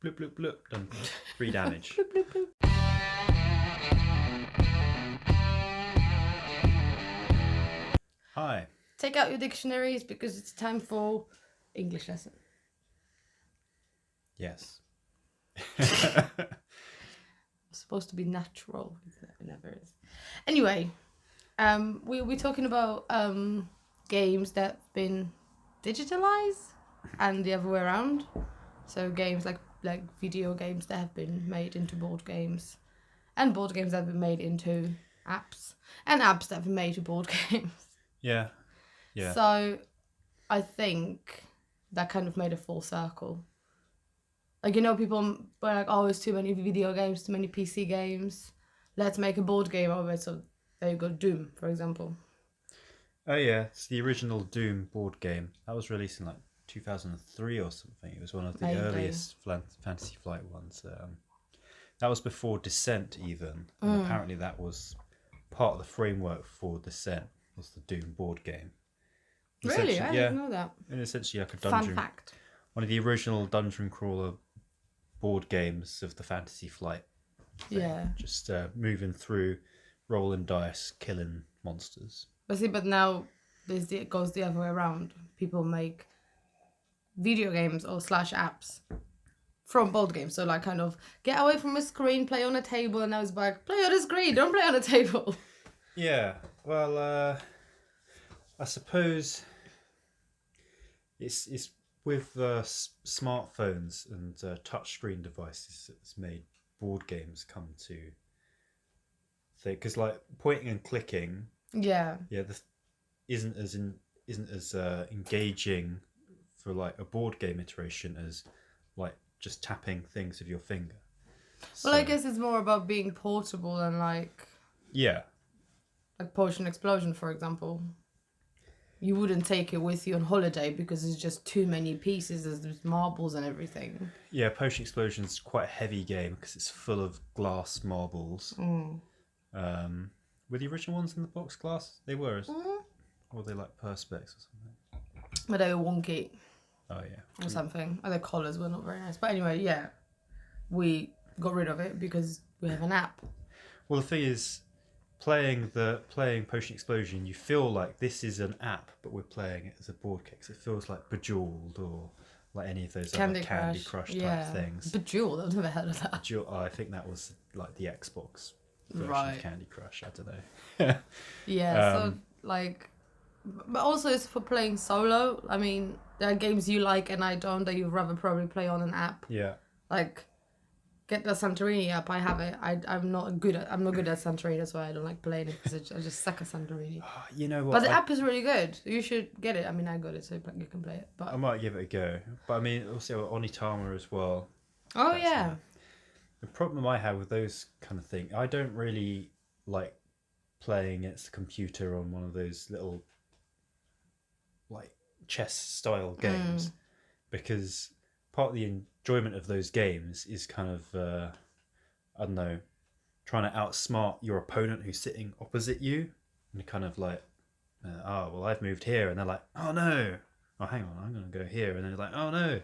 bloop, bloop, bloop. Done 3 damage. Bloop, bloop, bloop. Hi. Take out your dictionaries because it's time for English lesson. Yes. It's supposed to be natural. It never is. Anyway, we're talking about games that have been digitalized and the other way around. So games like video games that have been made into board games, and board games that have been made into apps, and apps that have been made to board games. Yeah. Yeah. So I think that kind of made a full circle. Like, you know, people were like, oh, it's too many video games, too many PC games. Let's make a board game of it. So there you go, Doom, for example. Oh yeah, it's the original Doom board game. That was released in like 2003 or something. It was one of the Maybe. earliest Fantasy Flight ones. That was before Descent even. And apparently that was part of the framework for Descent, was the Doom board game. Really? I didn't know that. And essentially like a dungeon. Fun fact. One of the original dungeon crawler board games of the Fantasy Flight thing. Yeah. Just moving through, rolling dice, killing monsters. But now it goes the other way around. People make video games or / apps from board games. So like kind of get away from a screen, play on a table, and now it's like, play on a screen, don't play on a table. Yeah, well, I suppose it's with smartphones and touchscreen devices that's made board games come to thing, because like pointing and clicking, isn't as engaging for like a board game iteration as like just tapping things with your finger. Well, I guess it's more about being portable and like Ocean Explosion, for example. You wouldn't take it with you on holiday because it's just too many pieces. There's marbles and everything. Yeah, Ocean Explosion is quite a heavy game because it's full of glass marbles. Were the original ones in the box glass? They were. Or were they like Perspex or something? But they were wonky. Oh, yeah. Or something. And the colours were not very nice. But anyway, yeah. We got rid of it because we have an app. Well, the thing is, playing Potion Explosion, you feel like this is an app, but we're playing it as a board game. It feels like Bejeweled or like any of those other Candy Crush type things. Bejeweled, I've never heard of that. Bejeweled, I think that was like the Xbox version of Candy Crush. I don't know. So like, but also it's for playing solo. I mean, there are games you like and I don't that you'd rather probably play on an app. Yeah. Like, get the Santorini app. I have it. I'm not good at Santorini. That's why I don't like playing it because I just suck at Santorini. You know what? But the app is really good. You should get it. I mean, I got it, so you can play it. But I might give it a go. But I mean, also Onitama as well. Oh yeah. The problem I have with those kind of things, I don't really like playing against the computer on one of those little like chess style games because part of the enjoyment of those games is kind of I don't know, trying to outsmart your opponent who's sitting opposite you and kind of like I've moved here, and they're like, oh no, oh hang on, I'm gonna go here, and then they're like, oh no.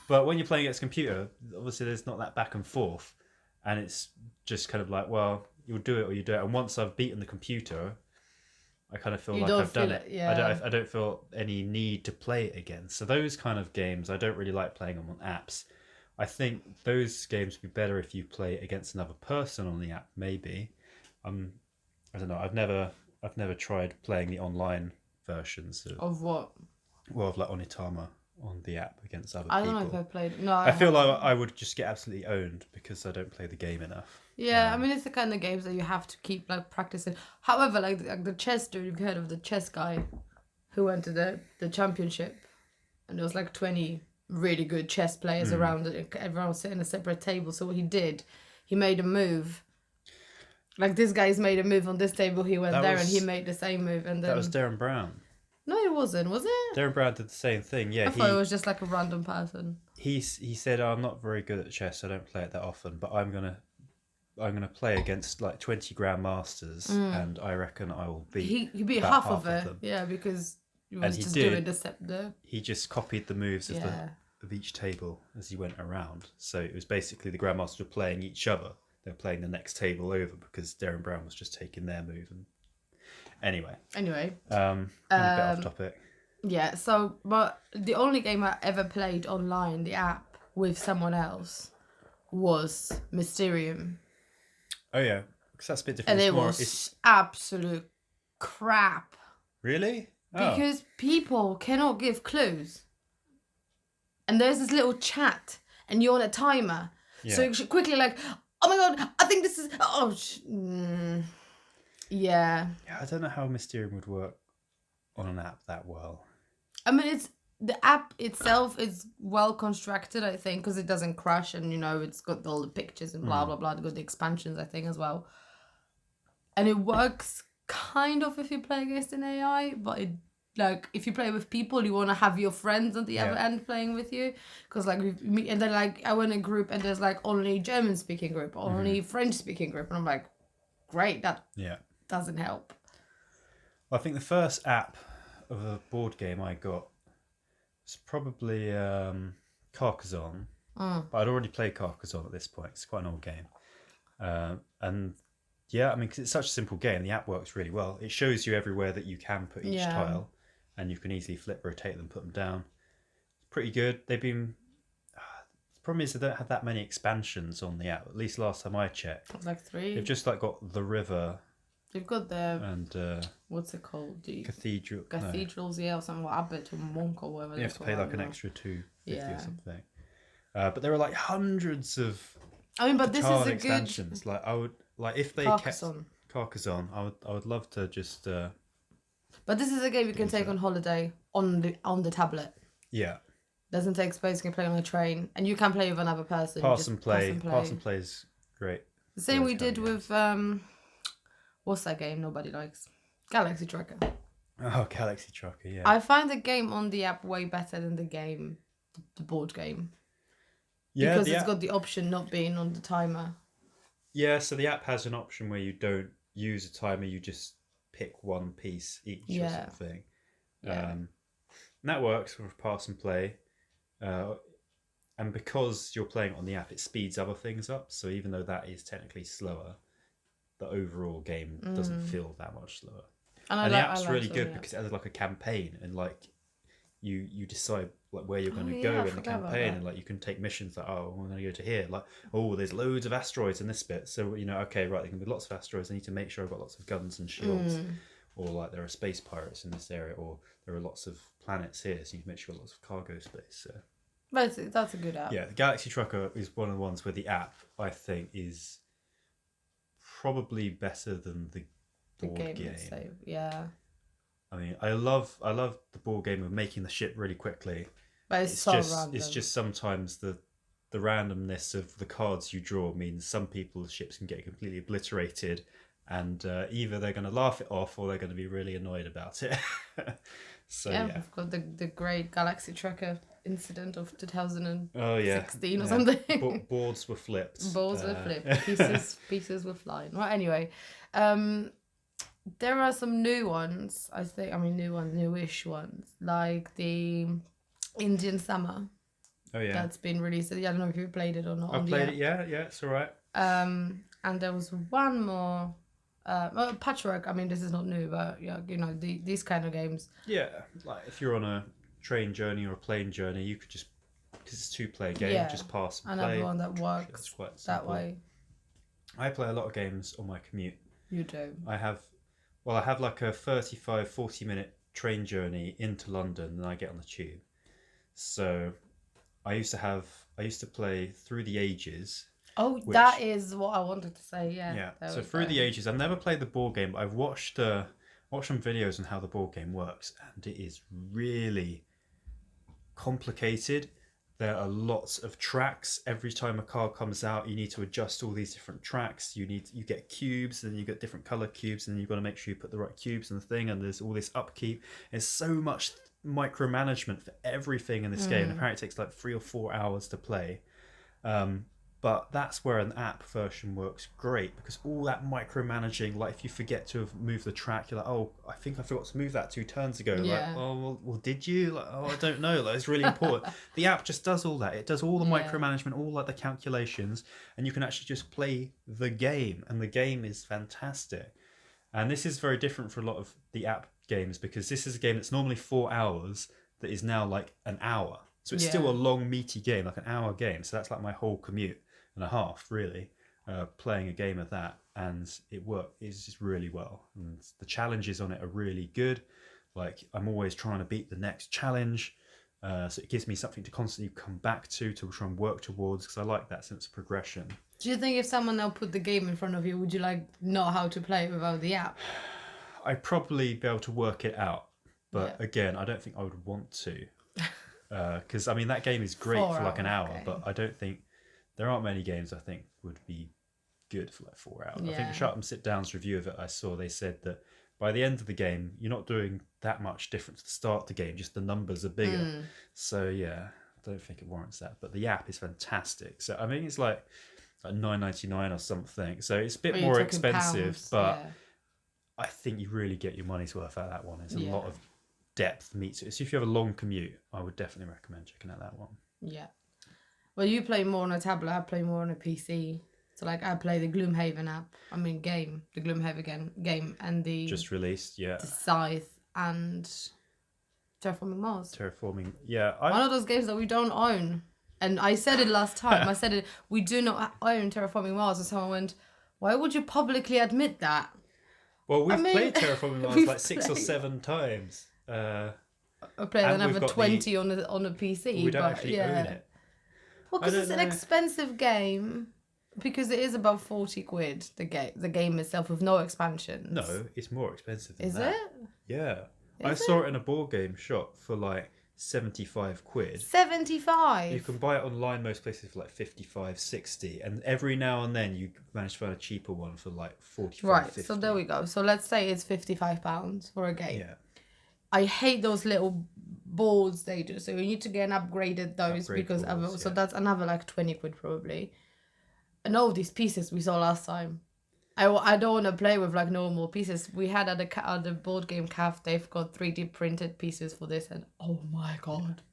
But when you're playing against a computer, obviously there's not that back and forth, and it's just kind of like, well, you'll do it or you do it. And once I've beaten the computer, I kind of feel like I've done it. Yeah. I don't feel any need to play it again. So those kind of games, I don't really like playing them on apps. I think those games would be better if you play against another person on the app. Maybe, I don't know. I've never tried playing the online versions of what? Well, of like Onitama on the app against other people. I don't know if I played. No, I feel like I would just get absolutely owned because I don't play the game enough. Yeah, I mean, it's the kind of games that you have to keep like practicing. However, like the chess dude, you've heard of the chess guy who went to the championship, and there was like 20 really good chess players around it. Everyone was sitting at a separate table. So what he did, he made a move. Like this guy's made a move on this table. He went and he made the same move, and then that was Darren Brown. No, it wasn't. Was it? Darren Brown did the same thing. Yeah, I thought it was just like a random person. He said, I'm not very good at chess. I don't play it that often, but I'm gonna play against like 20 grandmasters, and I reckon I will beat. He beat half of it. Yeah, because he was just doing the. He just copied the moves of of each table as you went around. So it was basically the Grandmasters were playing each other. They were playing the next table over because Darren Brown was just taking their move. And anyway, a bit off topic. Yeah. So, but the only game I ever played online, the app with someone else, was Mysterion. Oh yeah, because that's a bit different. And it was absolute crap. Really? Because people cannot give clues. And there's this little chat, and you're on a timer. Yeah. So you should quickly like, oh my god, I think this is... Yeah. Yeah, I don't know how Mysterion would work on an app that well. I mean, the app itself is well constructed, I think, because it doesn't crash, and, it's got all the pictures and blah, blah, blah. It's got the expansions, I think, as well. And it works kind of if you play against an AI, but if you play with people, you want to have your friends on the other end playing with you, because and then I went in a group and there's only German speaking group, only French speaking group, and I'm like, great, that doesn't help. Well, I think the first app of a board game I got was probably Carcassonne, but I'd already played Carcassonne at this point. It's quite an old game, and yeah, I mean, because it's such a simple game, the app works really well. It shows you everywhere that you can put each tile, and you can easily flip, rotate them, put them down. Pretty good. They've been... The problem is they don't have that many expansions on the app, at least last time I checked. 3. They've just got the river. They've got the... And... what's it called? The cathedrals, or something, or abbot or monk or whatever. You have to pay an extra $2.50 or something. But there are hundreds of... I mean, but this is a expansions. Good... I would... if they Carcassonne. kept Carcassonne, I would love to just... But this is a game you can take on holiday on the tablet. Yeah. Doesn't take space. You can play on a train, and you can play with another person. Pass and play. Pass and play is great. The same we did with what's that game nobody likes? Galaxy Trucker. Oh, Galaxy Trucker, yeah. I find the game on the app way better than the board game. Yeah, because it's got the option not being on the timer. Yeah, so the app has an option where you don't use a timer. You just pick one piece each or something. And that works for pass and play. And because you're playing it on the app, it speeds other things up. So even though that is technically slower, the overall game doesn't feel that much slower. And the app's really good because it has a campaign, and you decide where you're going to go in the campaign, and you can take missions we're going to go to here. There's loads of asteroids in this bit, so okay, right, there can be lots of asteroids. I need to make sure I've got lots of guns and shields, or there are space pirates in this area, or there are lots of planets here, so you need to make sure you've got lots of cargo space. So. But that's a good app. Yeah, the Galaxy Trucker is one of the ones where the app, I think, is probably better than the board game. Yeah. I mean, I love the board game of making the ship really quickly. But it's so random. It's just sometimes the randomness of the cards you draw means some people's ships can get completely obliterated, and either they're going to laugh it off or they're going to be really annoyed about it. So we've got the great Galaxy Trucker incident of 2016 or something. Boards were flipped. Boards were flipped. Pieces were flying. Well, anyway, there are some new ones. I think. I mean, newish ones, like the Indian Summer. Oh yeah, that's been released. I don't know if you played it or not. I played it. Yeah, it's all right. And there was one more. Patchwork. I mean, this is not new, but these kind of games. Yeah, if you're on a train journey or a plane journey, you could just, because it's a 2-player game, just pass and play. Another one that works that way. I play a lot of games on my commute. You do. I have a 35-40 minute train journey into London, and I get on the tube. So I used to play Through the Ages. Oh, that is what I wanted to say. Yeah. So Through the Ages, I've never played the board game, but I've watched some videos on how the board game works, and it is really complicated. There are lots of tracks. Every time a card comes out, you need to adjust all these different tracks. You get cubes, and you get different color cubes, and you've got to make sure you put the right cubes in the thing. And there's all this upkeep. There's so much micromanagement for everything in this game. Apparently, it takes 3 or 4 hours to play. But that's where an app version works great, because all that micromanaging, like if you forget to have moved the track, you're like, oh, I think I forgot to move that 2 turns ago. Yeah. Like, oh, well, did you? Like, oh, I don't know. Like, it's really important. The app just does all that. It does all the micromanagement, all like the calculations, and you can actually just play the game, and the game is fantastic. And this is very different for a lot of the app games, because this is a game that's normally 4 hours that is now like an hour. So it's still a long, meaty game, like an hour game. So that's like my whole commute and a half, really, playing a game of that. And it's just really well. And the challenges on it are really good. Like, I'm always trying to beat the next challenge. So it gives me something to constantly come back to try and work towards, because I like that sense of progression. Do you think if someone now put the game in front of you, would you like know how to play it without the app? I'd probably be able to work it out. But again, I don't think I would want to. Because, I mean, that game is great for like an hour, but I don't think... There aren't many games I think would be good for like 4 hours. I think Shut 'em Sit Down's review of it, I saw, they said that by the end of the game, you're not doing that much different to the start of the game, just the numbers are bigger. So, yeah, I don't think it warrants that. But the app is fantastic. So, I mean, it's like $9.99 or something. So, it's a bit more expensive, pounds, but I think you really get your money's worth out of that one. There's a lot of depth meets it. So, if you have a long commute, I would definitely recommend checking out that one. Yeah. Well, you play more on a tablet, I play more on a PC. So, like, I play the Gloomhaven app. I mean, game. The Gloomhaven game and the... Just released, the Scythe and Terraforming Mars. Terraforming, yeah. One of those games that we don't own. And I said it last time. I said it, we do not own Terraforming Mars. And someone went, why would you publicly admit that? Well, we've played Terraforming Mars like 6 or 7 times. I played another 20 on a PC. We don't actually own it. Well, because it's an expensive game, because it is about 40 quid, the game itself, with no expansions. No, it's more expensive than is that. Is it? Yeah. I saw it in a board game shop for like 75 quid. 75? You can buy it online most places for like 55, 60. And every now and then you manage to find a cheaper one for like 45, right, 50. So there we go. So let's say it's £55 for a game. Yeah. I hate those little boards they do. So you need to get an upgraded those because boards, so that's another like 20 quid probably. And all these pieces we saw last time, I don't want to play with like normal pieces. We had at the board game cafe, they've got 3D printed pieces for this, and oh my god.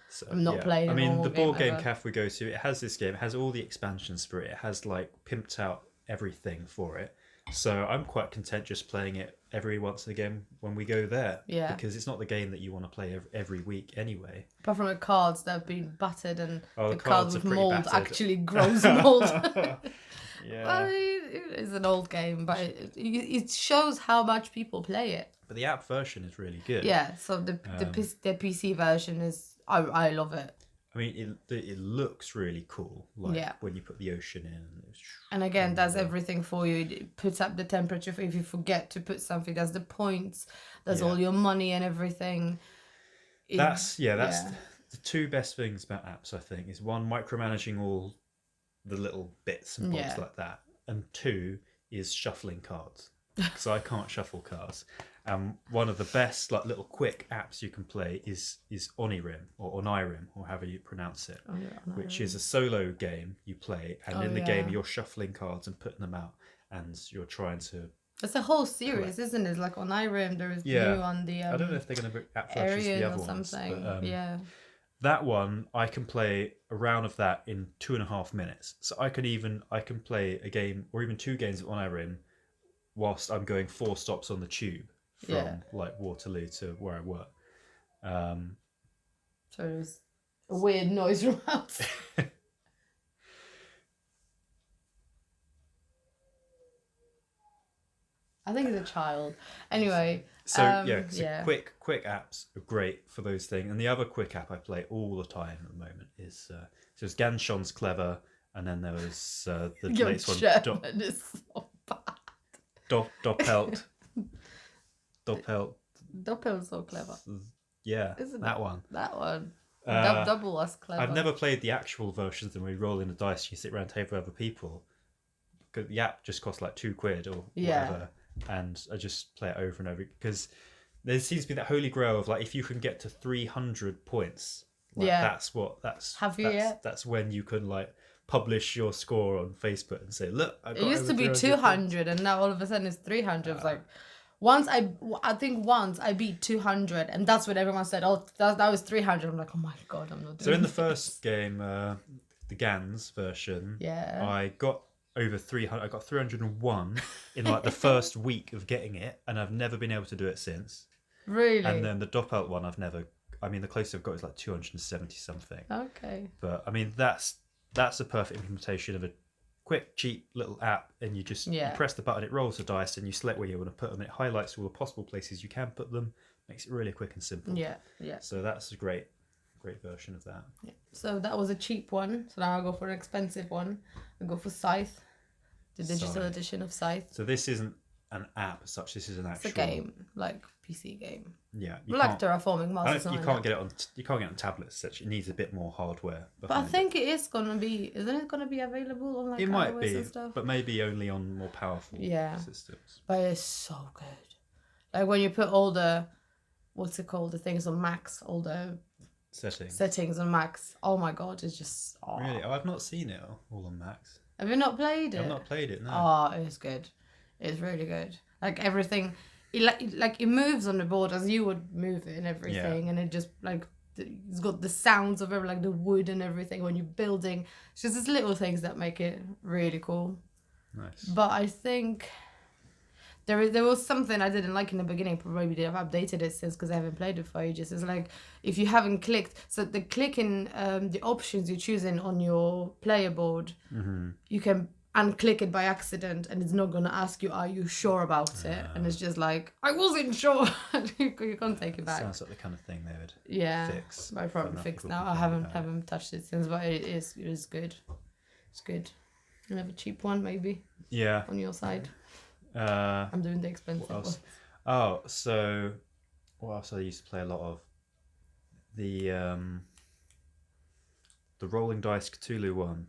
So, I'm not playing. I mean, the board game cafe we go to, it has this game. It has all the expansions for it. It has like pimped out everything for it. So I'm quite content just playing it every once again when we go there. Yeah. Because it's not the game that you want to play every week anyway. Apart from the cards that have been battered and the cards with mold battered. Actually grows mold. Yeah. Well, it is an old game, but it shows how much people play it. But the app version is really good. Yeah, so the PC version is... I love it. I mean, it looks really cool. Like when you put the ocean in. And again, does everything for you. It puts up the temperature if you forget to put something. Does the points. Does all your money and everything. That's the 2 best things about apps, I think. Is 1, micromanaging all the little bits and bobs like that. And 2 is shuffling cards. Because I can't shuffle cards. One of the best like little quick apps you can play is Onirim or Onirim or however you pronounce it, which is a solo game you play, and in the game you're shuffling cards and putting them out, and you're trying to... It's a whole series, isn't it? Like Onirim, there is new on the I don't know if they're going to bring app versions of the other ones, but that one I can play a round of that in 2.5 minutes. So I can play a game or even 2 games of Onirim whilst I'm going 4 stops on the tube from like Waterloo to where I work. So there's a weird noise from outside. I think it's a child. Anyway. So quick apps are great for those things. And the other quick app I play all the time at the moment is there's Ganshon's Clever, and then there was the latest one. German is so bad. Doppelt. Doppel's so clever. Yeah, that one. That one. Double was clever. I've never played the actual versions when we roll in the dice and you sit around a table with other people. Because the app just costs like 2 quid or whatever. And I just play it over and over. Because there seems to be that holy grail of like, if you can get to 300 points, that's Have you yet? That's when you can like publish your score on Facebook and say, look, I got It used over to be 300 200, and now all of a sudden it's 300. It's like I think once I beat 200, and that's what everyone said. Oh, that was 300. I'm like, oh my god, I'm not doing. So in the this. first game, the GANs version, Yeah. I got over 300. I got 301 in like the first week of getting it, and I've never been able to do it since. Really? And then the Doppelt one, I mean, the closest I've got is like 270 something. Okay. But I mean, that's a perfect implementation of a quick, cheap little app, and you just you press the button, it rolls the dice, and you select where you want to put them. It highlights all the possible places you can put them, makes it really quick and simple. Yeah. So that's a great version of that. Yeah. So that was a cheap one. So now I'll go for an expensive one. I'll go for Scythe, the digital edition of Scythe. So this isn't an app as such. This is an actual. It's a game, like PC game. Yeah. Like Terraforming Mars. You can't get it on tablets. Such it needs a bit more hardware. But I think it is gonna be. Isn't it gonna be available on like it might iOS be, and stuff? but maybe only on more powerful systems. But it's so good. Like when you put all the, what's it called? The things on Max, all the settings on Max. Oh my god, it's just. Oh. Really? Oh, I've not seen it all on Max. Have you not played it? I've not played it. No. Oh, it's good. It's really good. Like everything, it moves on the board as you would move it and everything, and it just like it's got the sounds of like the wood and everything when you're building. It's just these little things that make it really cool. Nice. But I think there was something I didn't like in the beginning. Probably they've updated it since because I haven't played it for ages. It's like if you haven't clicked, so the clicking the options you're choosing on your player board, you can unclick it by accident, and it's not gonna ask you, are you sure about it? And it's just like, I wasn't sure. You can't take it back. Sounds like the kind of thing they would fix. I probably fixed now. I haven't touched it since, but it is good. It's good. You have a cheap one maybe. Yeah. On your side. I'm doing the expensive one. Oh, so what else I used to play a lot of? The Rolling Dice Cthulhu one.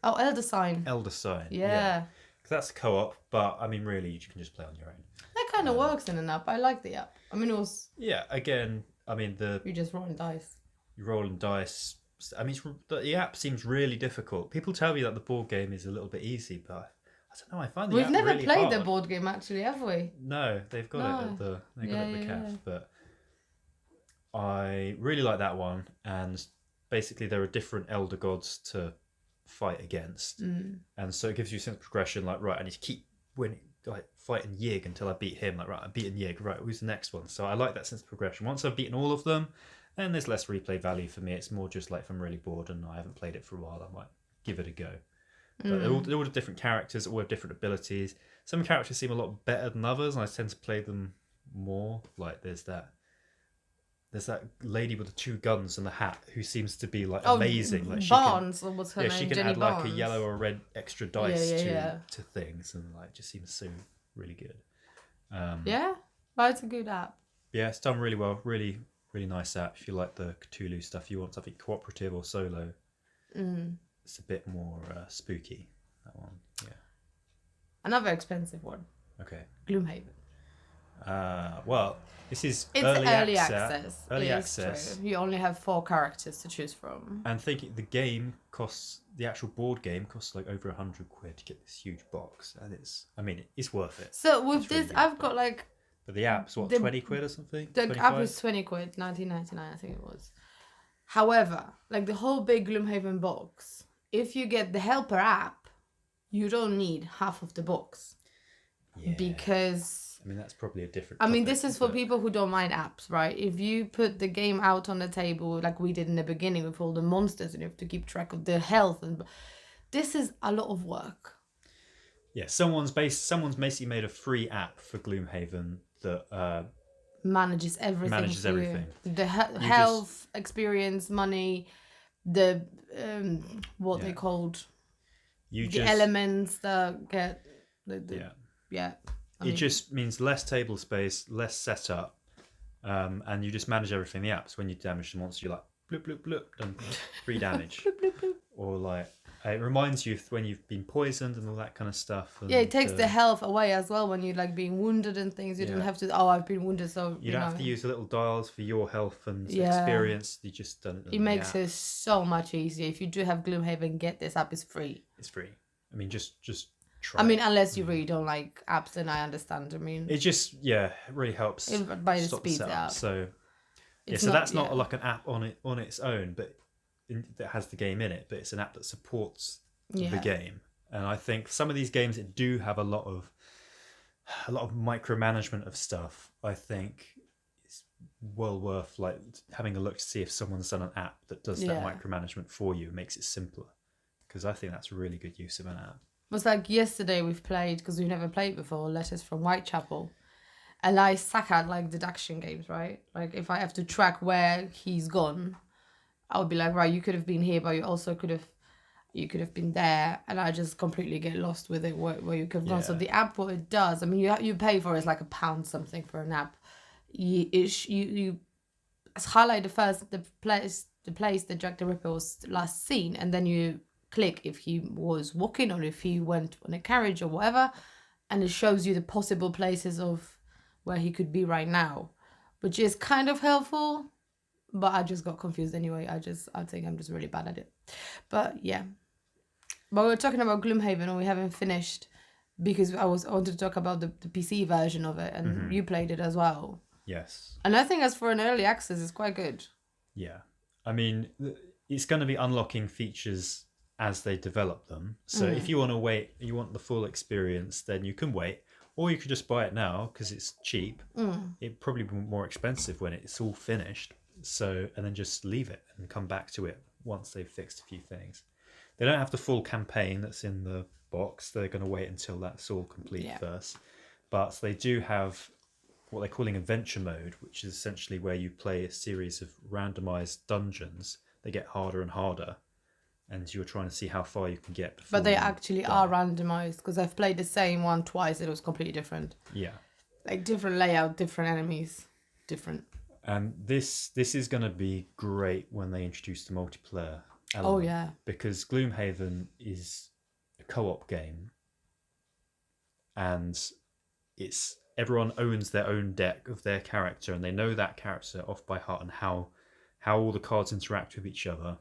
Elderside. Yeah. Because that's co-op, but I mean, really, you can just play on your own. That kind of works in an app. I like the app. I mean, it was. Yeah. Again, I mean You're just rolling dice. You're rolling dice. I mean, the app seems really difficult. People tell me that the board game is a little bit easy, but I don't know. I find the We've app never really played hard. the board game actually, have we? No, they've got it at the cafe, but I really like that one. And basically, there are different elder gods to fight against, and so it gives you a sense of progression. Like, right, I need to keep winning, like fighting Yig until I beat him. Like, right, I'm beating Yig. Right, who's the next one? So I like that sense of progression. Once I've beaten all of them, then there's less replay value for me. It's more just like if I'm really bored and I haven't played it for a while, I might give it a go. But they're all different characters, all have different abilities. Some characters seem a lot better than others, and I tend to play them more. Like there's that lady with the two guns and the hat who seems to be like amazing. Like Barnes, or what's her name? She can Jenny add like Barnes. a yellow or red extra dice to things, and like just seems so really good. Well, it's a good app. Yeah, it's done really well. Really, really nice app. If you like the Cthulhu stuff, you want something cooperative or solo. It's a bit more spooky, that one. Yeah. Another expensive one. Okay. Gloomhaven. Well, it's early access. Early access. True. You only have 4 characters to choose from. And thinking the actual board game costs like over £100 to get this huge box, and it's worth it. So with this, really I've got like. But the app's £20 or something. The 25? app is £20, 19.99 I think it was. However, like the whole big Gloomhaven box, if you get the Helper app, you don't need half of the box. Yeah. Because I mean that's probably a different. I mean this is for people who don't mind apps, right? If you put the game out on the table like we did in the beginning with all the monsters and you have to keep track of their health, and this is a lot of work. Yeah, someone's basically made a free app for Gloomhaven that manages everything. Everything. The health, experience, money, the they called. Elements that get. It just means less table space, less setup, and you just manage everything in the apps. When you damage the monster, you're like bloop bloop bloop, done 3 damage, bloop, bloop, bloop. or like It reminds you when you've been poisoned and all that kind of stuff. And, Yeah, it takes the health away as well when you're like being wounded and things. You don't have to. Oh, I've been wounded, so you don't have to use the little dials for your health and experience. You just done it. It makes it so much easier. If you do have Gloomhaven, get this app. It's free. It's free. I mean, just try. I mean, unless you really don't like apps, then I understand. I mean, it just it really helps. By the speed up. So so that's not like an app on its own, but that has the game in it. But it's an app that supports the game. And I think some of these games that do have a lot of micromanagement of stuff, I think it's well worth like having a look to see if someone's done an app that does that micromanagement for you, makes it simpler. Because I think that's a really good use of an app. It was like yesterday we've played, because we've never played before, Letters from Whitechapel. And I suck at like deduction games, right? Like if I have to track where he's gone, I would be like, right, you could have been here, but you also could have been there, and I just completely get lost with it where you could have gone. So the app, what it does, I mean, you pay for it, it's like £1 something for an app. You highlight the place the Jack the Ripper was last seen, and then you click if he was walking or if he went on a carriage or whatever, and it shows you the possible places of where he could be right now, which is kind of helpful. But I just got confused anyway. I think I'm just really bad at it. But yeah. But we were talking about Gloomhaven and we haven't finished because I wanted to talk about the PC version of it, and you played it as well. Yes. And I think as for an early access, it's quite good. Yeah. I mean, it's going to be unlocking features as they develop them. So if you want to wait, you want the full experience, then you can wait. Or you could just buy it now because it's cheap. It'd probably be more expensive when it's all finished. So, and then just leave it and come back to it once they've fixed a few things. They don't have the full campaign that's in the box. They're going to wait until that's all complete first. But they do have what they're calling adventure mode, which is essentially where you play a series of randomized dungeons. They get harder and harder, and you're trying to see how far you can get. But they actually are randomized, because I've played the same one twice. It was completely different. Yeah. Like different layout, different enemies, different. And this is going to be great when they introduce the multiplayer element. Oh, yeah. Because Gloomhaven is a co-op game. And it's everyone owns their own deck of their character, and they know that character off by heart and how all the cards interact with each other.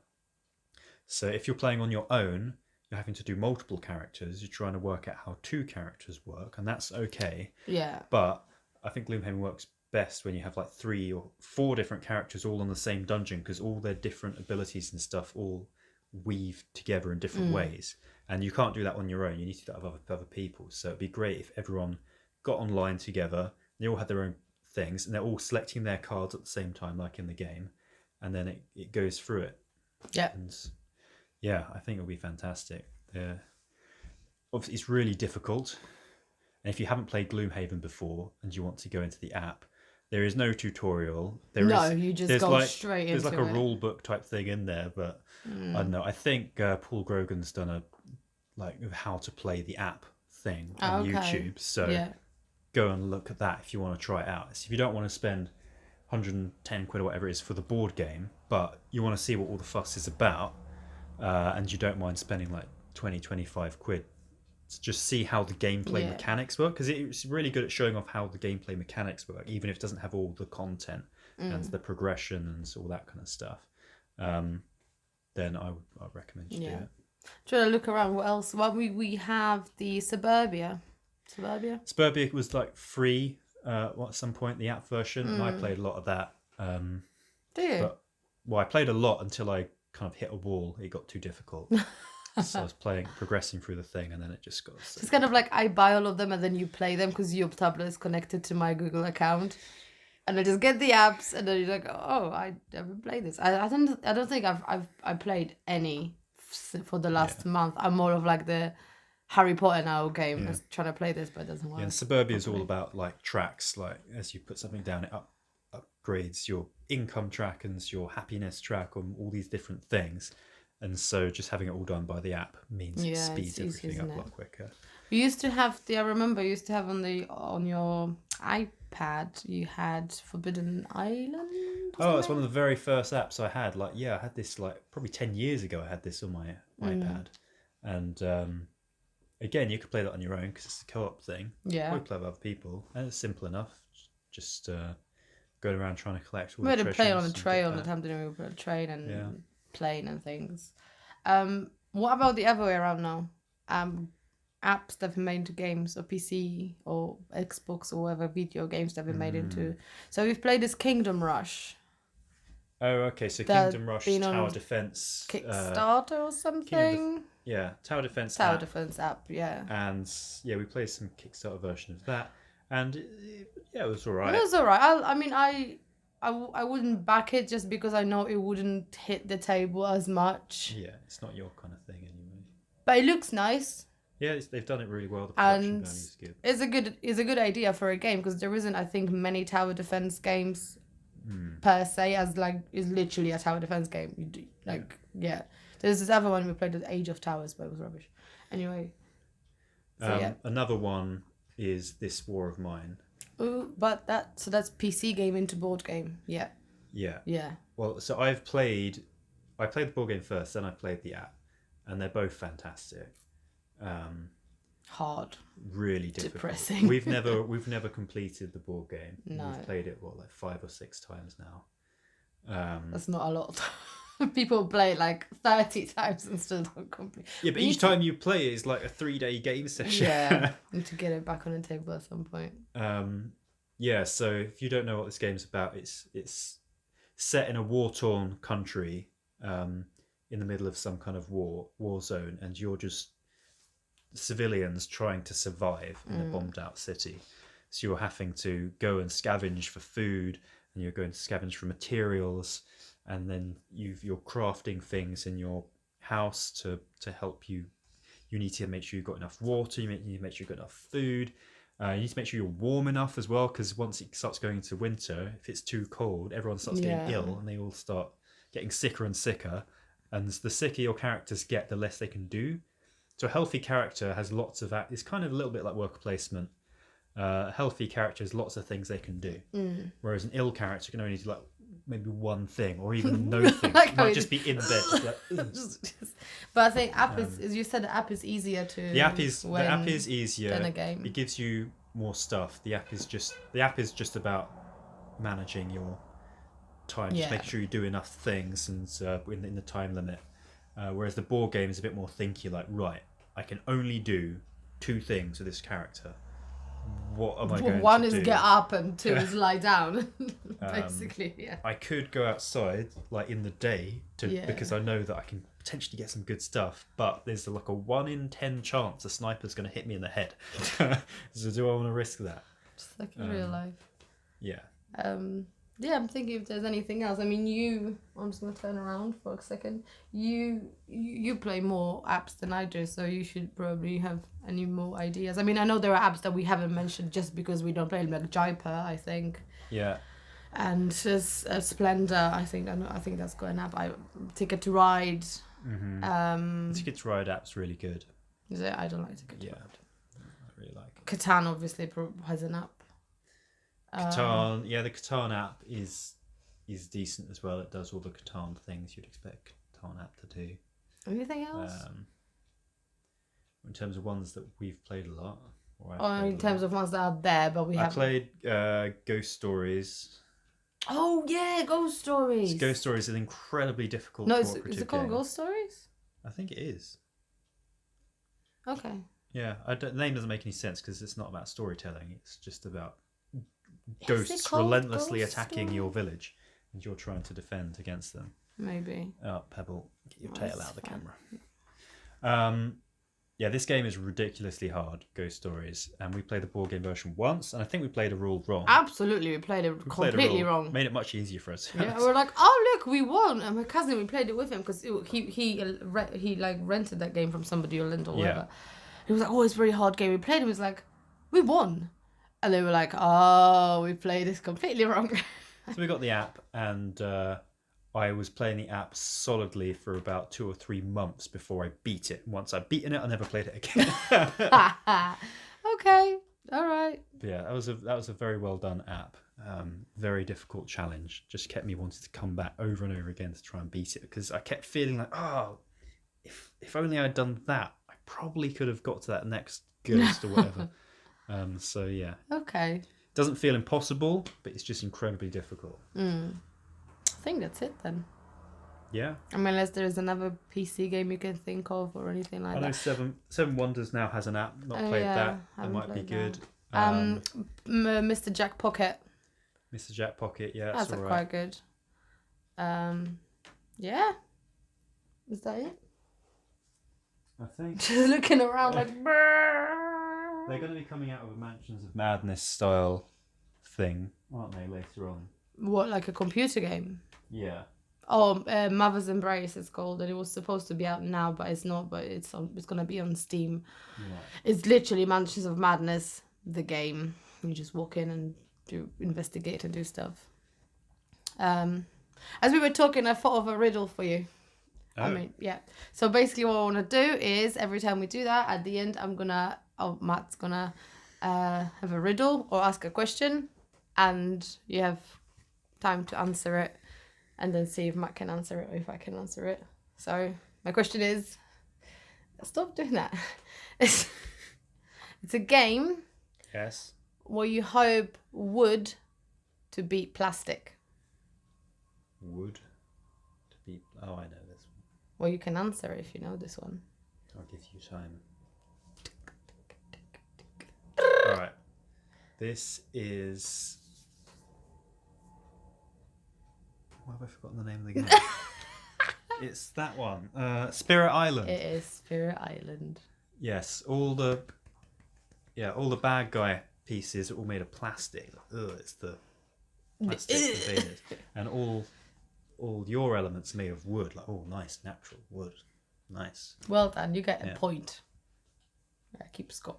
So if you're playing on your own, you're having to do multiple characters. You're trying to work out how 2 characters work, and that's okay. Yeah. But I think Gloomhaven works best when you have like 3 or 4 different characters all on the same dungeon, because all their different abilities and stuff all weave together in different ways, and you can't do that on your own. You need to do that with other people. So it'd be great if everyone got online together, they all had their own things, and they're all selecting their cards at the same time, like in the game, and then it goes through it. Yeah. And yeah, I think it'll be fantastic. Obviously it's really difficult, and if you haven't played Gloomhaven before and you want to go into the app, there is no tutorial. You just go straight into it. There's like a rule book type thing in there, but I don't know. I think Paul Grogan's done a how to play the app thing on YouTube. So go and look at that if you want to try it out. So if you don't want to spend 110 quid or whatever it is for the board game, but you want to see what all the fuss is about, and you don't mind spending like 20-25 quid to just see how the gameplay mechanics work, because it's really good at showing off how the gameplay mechanics work, even if it doesn't have all the content and the progression and all that kind of stuff. Then I'd recommend you do it. Trying to look around what else. Well, we have the Suburbia was like free at some point, the app version, and I played a lot of that. Do you? I played a lot until I kind of hit a wall. It got too difficult. So I was progressing through the thing, and then it just got... It's kind of like I buy all of them and then you play them because your tablet is connected to my Google account. And I just get the apps, and then you're like, oh, I never played this. I don't think I've played any for the last month. I'm more of like the Harry Potter now game. Just trying to play this, but it doesn't work. Yeah, and Suburbia is all about like tracks. Like as you put something down, it upgrades your income track and your happiness track on all these different things. And so just having it all done by the app means it speeds everything up a lot quicker. You used to have on your iPad, you had Forbidden Island? Oh, it's one of the very first apps I had. I had this probably 10 years ago. I had this on my iPad. And again, you could play that on your own because it's a co-op thing. Yeah. Or play with other people, and it's simple enough. Just going around trying to collect all We the had to play on treasures a and train get on the back. time, didn't we? We put a train and Yeah. plane and things. What about the other way around now? Apps that have been made into games, or PC or Xbox or whatever video games that have been made into. So we've played this Kingdom Rush. Oh, okay. So That Kingdom Rush been on Tower Defense. Kickstarter or something. Yeah, Tower Defense Tower app. Defense app, yeah. And yeah, we played some Kickstarter version of that, and yeah, it was alright. It was alright. I wouldn't back it just because I know it wouldn't hit the table as much. Yeah, it's not your kind of thing anyway. But it looks nice. Yeah, they've done it really well. The production And value is good. it's a good idea for a game because there isn't, I think, many tower defense games per se as like is literally a tower defense game. You do, like yeah. There's this other one we played, the Age of Towers, but it was rubbish. Anyway, so yeah. Another one is This War of Mine. Ooh, but that's PC game into board game. Yeah. Yeah. Yeah. Well, so I played the board game first, then I played the app, and they're both fantastic. Hard. Really difficult. Depressing. We've never completed the board game. No. We've played it like 5 or 6 times now. That's not a lot. People play it like 30 times and still don't complete. Yeah, but each time you play it is like a 3-day game session. Yeah. Need to get it back on the table at some point. Yeah, so if you don't know what this game's about, it's set in a war-torn country in the middle of some kind of war zone, and you're just civilians trying to survive in a bombed out city. So you're having to go and scavenge for food, and you're going to scavenge for materials, and then you're crafting things in your house to help you. You need to make sure you've got enough water, you need to make sure you've got enough food. You need to make sure you're warm enough as well, because once it starts going into winter, if it's too cold, everyone starts getting ill, and they all start getting sicker and sicker. And the sicker your characters get, the less they can do. So a healthy character has lots of it's kind of a little bit like worker placement. A healthy character has lots of things they can do, whereas an ill character can only do like maybe one thing or even no thing. Like It might just be in bed. Just like, but I think app is, as you said, the app is easier to. the app is easier than a game. It gives you more stuff. The app is just about managing your time, just making sure you do enough things and in the time limit. Whereas the board game is a bit more thinky, like, right, I can only do 2 things with this character. What am I going to do? One is get up and 2 is lie down. Basically, yeah. I could go outside like in the day because I know that I can potentially get some good stuff, but there's like a 1 in 10 chance a sniper's going to hit me in the head. So do I want to risk that? Just like in real life. Yeah. Yeah, I'm thinking if there's anything else. I mean, I'm just going to turn around for a second. You play more apps than I do, so you should probably have any more ideas. I mean, I know there are apps that we haven't mentioned just because we don't play them, like Jaipur, I think. Yeah. And Splendor, I think that's got an app. Ticket to Ride. Mm-hmm. Ticket to Ride app's really good. Is it? I don't like Ticket to Ride. I really like it. Catan obviously has an app. Catan, the Catan app is decent as well. It does all the Catan things you'd expect Catan app to do. Anything else? In terms of ones that we've played a lot. In terms of ones that are there, but I played Ghost Stories. Oh yeah, Ghost Stories. Ghost Stories is an incredibly difficult. No, is it called Ghost Stories? I think it is. Okay. Yeah, the name doesn't make any sense because it's not about storytelling. It's just about ghosts relentlessly attacking your village, and you're trying to defend against them. Maybe. Oh, Pebble, get your tail out of the camera. This game is ridiculously hard, Ghost Stories, and we played the board game version once, and I think we played a rule wrong. Absolutely, we played it completely wrong. Made it much easier for us. Yeah, we're like, oh look, we won, and my cousin, we played it with him because he like rented that game from somebody or whatever. Yeah. He was like, oh, it's a very hard game. We played it. He was like, we won. And they were like, oh, we played this completely wrong. So we got the app, and I was playing the app solidly for about 2 or 3 months before I beat it. Once I'd beaten it, I never played it again. Okay, all right. But yeah, that was a very well done app. Very difficult challenge. Just kept me wanting to come back over and over again to try and beat it because I kept feeling like, oh, if only I'd done that, I probably could have got to that next ghost or whatever. So yeah, Okay. doesn't feel impossible, but it's just incredibly difficult. I think that's it then. Yeah. I mean, unless there's another PC game you can think of or anything like I know that. Seven Wonders now has an app. Not played that. That haven't might be played good. Mr. Jack Pocket. Mr. Jack Pocket, yeah, That's all right. quite good. Yeah. Is that it? I think Just looking around like. they're going to be coming out with a Mansions of Madness style thing, aren't they, later on? What, like a computer game? Yeah. Oh, Mother's Embrace it's called, and it was supposed to be out now, but it's not. But it's gonna be on Steam. Yeah. It's literally Mansions of Madness, the game. You just walk in and investigate and do stuff. As we were talking, I thought of a riddle for you. Oh. I mean, yeah. So basically, what I want to do is every time we do that, at the end, Matt's gonna have a riddle or ask a question, and you have time to answer it. And then see if Matt can answer it or if I can answer it. So my question is, stop doing that. It's a game. Yes. Where you hope wood to beat plastic. Wood to beat. Oh, I know this one. Well, you can answer it if you know this one. I'll give you time. All right. This is. Why have I forgotten the name of the game? It's that one. Spirit Island. It is Spirit Island. Yes, all the bad guy pieces are all made of plastic. Ugh, it's the plastic containers, and all your elements are made of wood. Like, oh, nice natural wood, nice. Well done, you get a point. Yeah, keep score.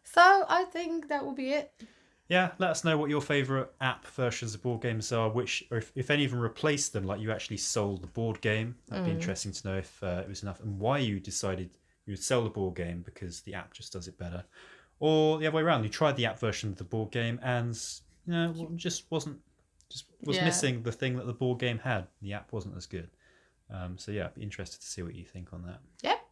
So I think that will be it. Yeah, let us know what your favourite app versions of board games are, or if any of them replaced them, like you actually sold the board game. That'd be interesting to know if it was enough, and why you decided you would sell the board game because the app just does it better. Or the other way around, you tried the app version of the board game and just was missing the thing that the board game had. The app wasn't as good. So yeah, I'd be interested to see what you think on that. Yep.